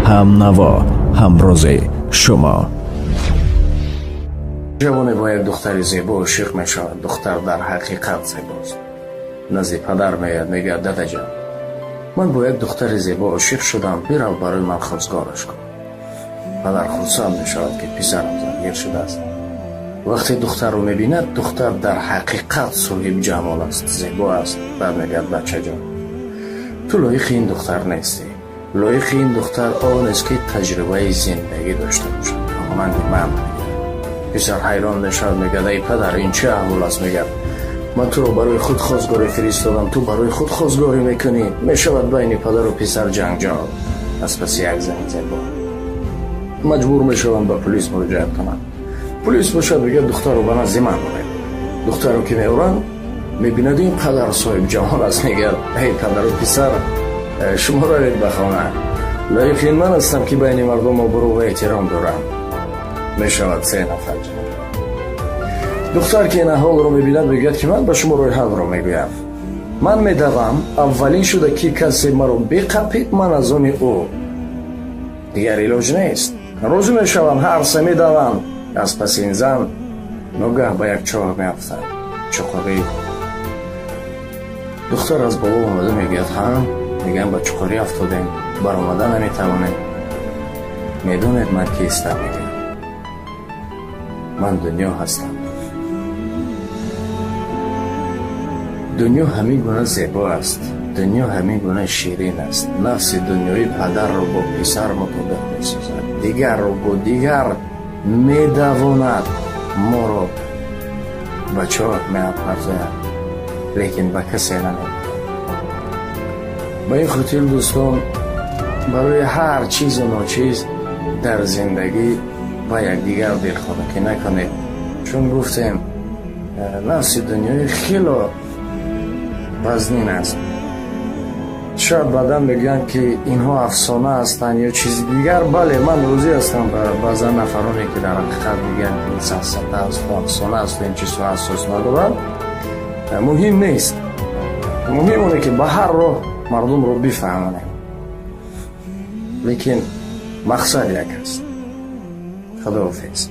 همنوا، همروز شما. جوانی با یک دختر زیبا عاشق می شود. دختر در حقیقت زیباست. نزد پدر میاد میگه دادا جان، من با یک دختر زیبا عاشق شدم، برو برای من خواستگارش کن. پدر خرسند می شود که پسرم زنگیر شده است. وقتی دختر رو میبیند، دختر در حقیقت صاحب جمال است، زیبا است. بعد میگه بچه جان، تو لایق این دختر نیستی. لایق این دختر آن است که تجربه زندگی داشته باشد. من پسر حیران نشد، میگه ای پدر این چه احوال است؟ میگه من تو رو برای خود خواستگاری فرستادم، تو برای خود خواستگاری میکنی. میشود بین پدر و پسر جنجال. از پس یک زن زیبا مجبور میشوم به پلیس مراجعه کنم. پلیس باشد بگه دختر رو به نزد من برید. دختر رو که میورن میبیند این پدر صاحب جمال است. میگه ای پدر و پسر شما را رید به خانه. لایق این من هستم که بین مردم آبرو و احترام دارم. میشود 3 نفر. دختر که این حال رو میبیند بگید که من به شما روی حال رو میگویم. من میدوم اولین شده که کسی مرا بقپید، من از آن او. دیگر علاج نیست. روز میشوم هر سه میدوم. از پس این زن نگاه به یک چاه میافتد. چقری. دختر از بابا اومده میگید هم میگم به چقری افتادیم، بر آمده نمیتوانیم. میدونید من کیستم؟ میگم من دنیا هستم. دنیا همین گونه زیبا است. دنیا همین گونه شیرین است. نفس دنیای پدر رو با پسر مطابق میسازد. دیگر رو با دیگر میدواند. ما رو به چاه میپرزد، لیکن به کسی نمید. با این خاطر دوستان، برای هر چیز و ناچیز در زندگی با یک دیگر دلخواه نکنید. چون گفتیم نفس دنیای خیلی وزنین است. شاید بعدا بگن که اینها افسانه هستند یا چیز دیگر. بله، من روزی هستم بعضا نفرانی که در حقیقت میگن این سفسطه است و افسانه است و این چیز رو اساس ندارد. مهم نیست. مهم اونه که به هر راه مردم رو بفهمانیم. لیکن مقصد یک است. خداحافظ.